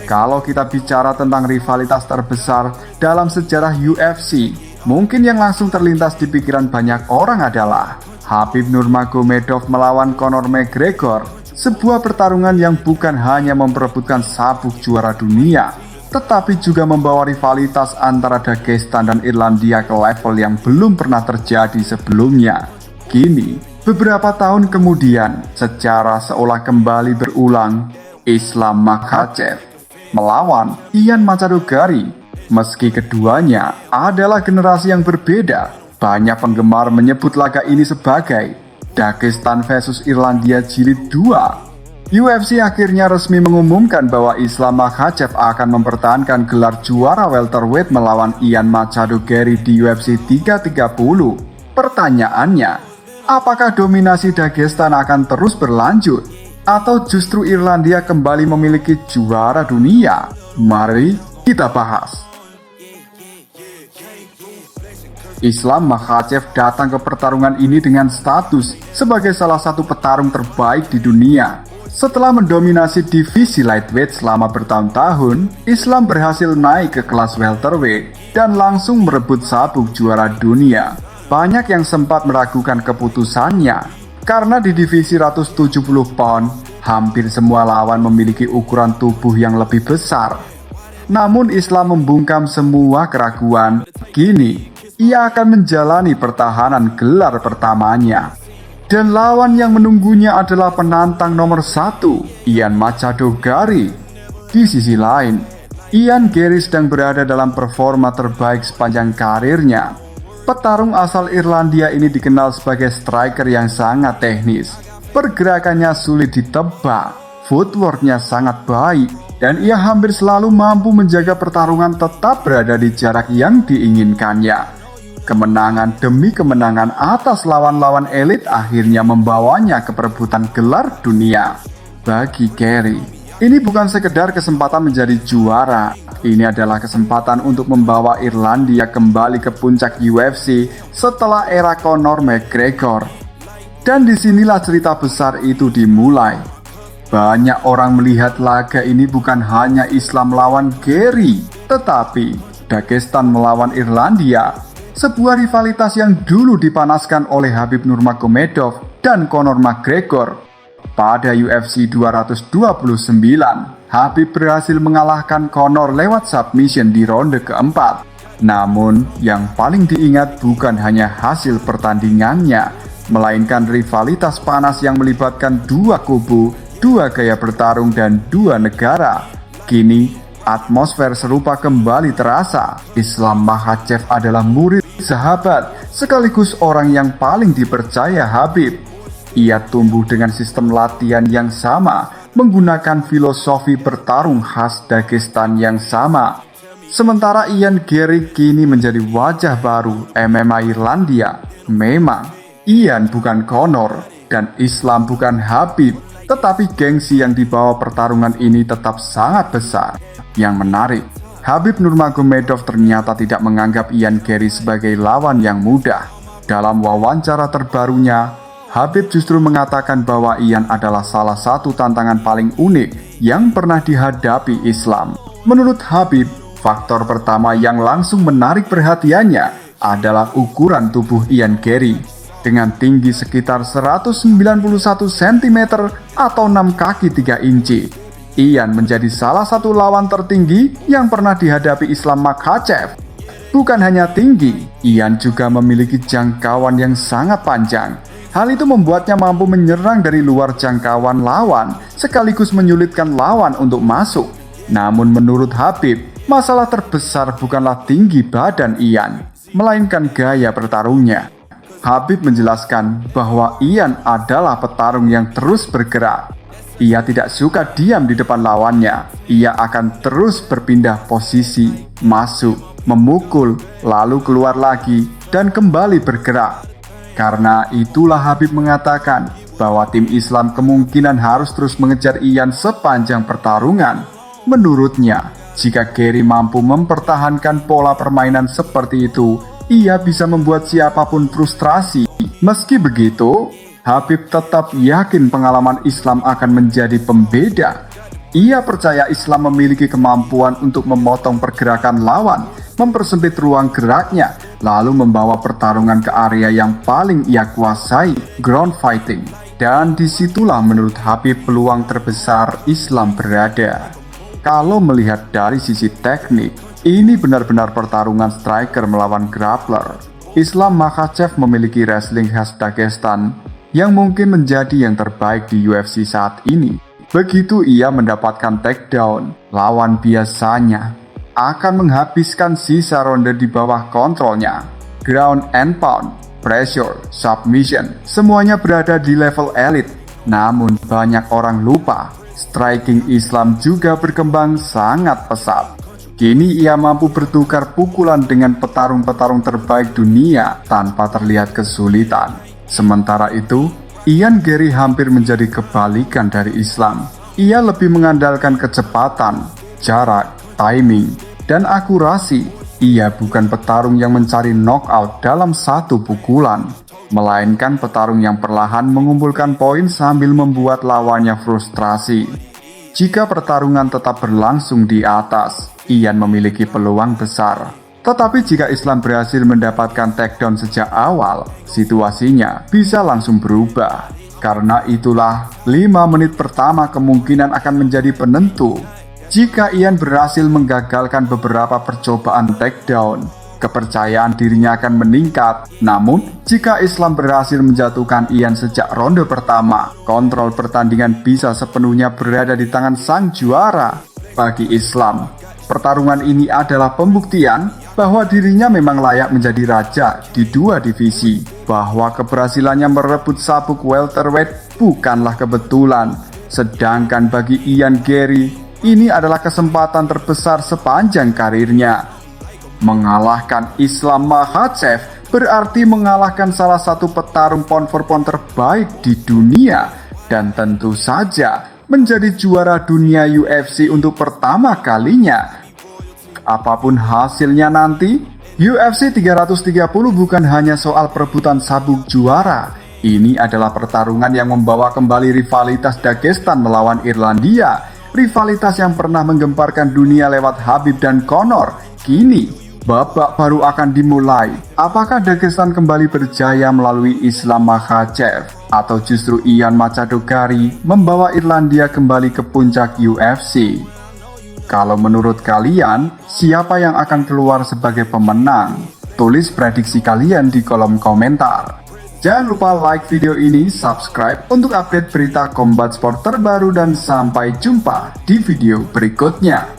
Kalau kita bicara tentang rivalitas terbesar dalam sejarah UFC, mungkin yang langsung terlintas di pikiran banyak orang adalah Khabib Nurmagomedov melawan Conor McGregor. Sebuah pertarungan yang bukan hanya memperebutkan sabuk juara dunia, tetapi juga membawa rivalitas antara Dagestan dan Irlandia ke level yang belum pernah terjadi sebelumnya. Kini, beberapa tahun kemudian, secara seolah kembali berulang, Islam Makhachev melawan Ian Machado Garry. Meski keduanya adalah generasi yang berbeda, banyak penggemar menyebut laga ini sebagai Dagestan vs Irlandia Jilid 2. UFC akhirnya resmi mengumumkan bahwa Islam Makhachev akan mempertahankan gelar juara welterweight melawan Ian Machado Garry di UFC 330. Pertanyaannya, apakah dominasi Dagestan akan terus berlanjut? Atau justru Irlandia kembali memiliki juara dunia? Mari kita bahas. Islam Makhachev datang ke pertarungan ini dengan status sebagai salah satu petarung terbaik di dunia. Setelah mendominasi divisi lightweight selama bertahun-tahun, Islam berhasil naik ke kelas welterweight dan langsung merebut sabuk juara dunia. Banyak yang sempat meragukan keputusannya, karena di divisi 170 pound, hampir semua lawan memiliki ukuran tubuh yang lebih besar. Namun Islam membungkam semua keraguan. Kini, ia akan menjalani pertahanan gelar pertamanya. Dan lawan yang menunggunya adalah penantang nomor 1, Ian Machado Garry. Di sisi lain, Ian Garry sedang berada dalam performa terbaik sepanjang karirnya. Petarung asal Irlandia ini dikenal sebagai striker yang sangat teknis. Pergerakannya sulit ditebak, footworknya sangat baik, dan ia hampir selalu mampu menjaga pertarungan tetap berada di jarak yang diinginkannya. Kemenangan demi kemenangan atas lawan-lawan elit akhirnya membawanya ke perebutan gelar dunia. Bagi Garry, ini bukan sekedar kesempatan menjadi juara. Ini adalah kesempatan untuk membawa Irlandia kembali ke puncak UFC setelah era Conor McGregor. Dan disinilah cerita besar itu dimulai. Banyak orang melihat laga ini bukan hanya Islam melawan Garry, tetapi Dagestan melawan Irlandia. Sebuah rivalitas yang dulu dipanaskan oleh Khabib Nurmagomedov dan Conor McGregor. Pada UFC 229, Khabib berhasil mengalahkan Conor lewat submission di ronde keempat. Namun, yang paling diingat bukan hanya hasil pertandingannya, melainkan rivalitas panas yang melibatkan dua kubu, dua gaya bertarung, dan dua negara. Kini, atmosfer serupa kembali terasa. Islam Makhachev adalah murid, sahabat, sekaligus orang yang paling dipercaya Khabib. Ia tumbuh dengan sistem latihan yang sama, menggunakan filosofi bertarung khas Dagestan yang sama. Sementara Ian Garry kini menjadi wajah baru MMA Irlandia. Memang, Ian bukan Conor dan Islam bukan Khabib, tetapi gengsi yang dibawa pertarungan ini tetap sangat besar. Yang menarik, Khabib Nurmagomedov ternyata tidak menganggap Ian Garry sebagai lawan yang mudah. Dalam wawancara terbarunya, Khabib justru mengatakan bahwa Ian adalah salah satu tantangan paling unik yang pernah dihadapi Islam. Menurut Khabib, faktor pertama yang langsung menarik perhatiannya adalah ukuran tubuh Ian Garry. Dengan tinggi sekitar 191 cm atau 6 kaki 3 inci, Ian menjadi salah satu lawan tertinggi yang pernah dihadapi Islam Makhachev. Bukan hanya tinggi, Ian juga memiliki jangkauan yang sangat panjang. Hal itu membuatnya mampu menyerang dari luar jangkauan lawan, sekaligus menyulitkan lawan untuk masuk. Namun menurut Khabib, masalah terbesar bukanlah tinggi badan Ian, melainkan gaya bertarungnya. Khabib menjelaskan bahwa Ian adalah petarung yang terus bergerak. Ia tidak suka diam di depan lawannya. Ia akan terus berpindah posisi, masuk, memukul, lalu keluar lagi, dan kembali bergerak. Karena itulah Khabib mengatakan bahwa tim Islam kemungkinan harus terus mengejar Ian sepanjang pertarungan. Menurutnya, jika Garry mampu mempertahankan pola permainan seperti itu, ia bisa membuat siapapun frustrasi. Meski begitu, Khabib tetap yakin pengalaman Islam akan menjadi pembeda. Ia percaya Islam memiliki kemampuan untuk memotong pergerakan lawan, mempersempit ruang geraknya, lalu membawa pertarungan ke area yang paling ia kuasai, ground fighting. Dan disitulah menurut Khabib peluang terbesar Islam berada. Kalau melihat dari sisi teknik, ini benar-benar pertarungan striker melawan grappler. Islam Makhachev memiliki wrestling khas Dagestan yang mungkin menjadi yang terbaik di UFC saat ini. Begitu ia mendapatkan takedown, lawan biasanya akan menghabiskan sisa ronde di bawah kontrolnya. Ground and pound, pressure, submission, semuanya berada di level elit. Namun banyak orang lupa, striking Islam juga berkembang sangat pesat. Kini ia mampu bertukar pukulan dengan petarung-petarung terbaik dunia tanpa terlihat kesulitan. Sementara itu, Ian Garry hampir menjadi kebalikan dari Islam. Ia lebih mengandalkan kecepatan, jarak, timing, dan akurasi. Ia bukan petarung yang mencari knockout dalam satu pukulan, melainkan petarung yang perlahan mengumpulkan poin sambil membuat lawannya frustrasi. Jika pertarungan tetap berlangsung di atas, Ian memiliki peluang besar. Tetapi jika Islam berhasil mendapatkan takedown sejak awal, situasinya bisa langsung berubah. Karena itulah 5 menit pertama kemungkinan akan menjadi penentu. Jika Ian berhasil menggagalkan beberapa percobaan takedown, kepercayaan dirinya akan meningkat. Namun, jika Islam berhasil menjatuhkan Ian sejak ronde pertama, kontrol pertandingan bisa sepenuhnya berada di tangan sang juara. Bagi Islam, pertarungan ini adalah pembuktian bahwa dirinya memang layak menjadi raja di 2 divisi, bahwa keberhasilannya merebut sabuk welterweight bukanlah kebetulan. Sedangkan bagi Ian Garry, ini adalah kesempatan terbesar sepanjang karirnya. Mengalahkan Islam Makhachev berarti mengalahkan salah satu petarung pound for pound terbaik di dunia, dan tentu saja menjadi juara dunia UFC untuk pertama kalinya. Apapun hasilnya nanti, UFC 330 bukan hanya soal perebutan sabuk juara. Ini adalah pertarungan yang membawa kembali rivalitas Dagestan melawan Irlandia. Rivalitas yang pernah menggemparkan dunia lewat Khabib dan Conor. Kini, babak baru akan dimulai. Apakah Dagestan kembali berjaya melalui Islam Makhachev? Atau justru Ian Machado Garry membawa Irlandia kembali ke puncak UFC? Kalau menurut kalian, siapa yang akan keluar sebagai pemenang? Tulis prediksi kalian di kolom komentar. Jangan lupa like video ini, subscribe untuk update berita combat sport terbaru, dan sampai jumpa di video berikutnya.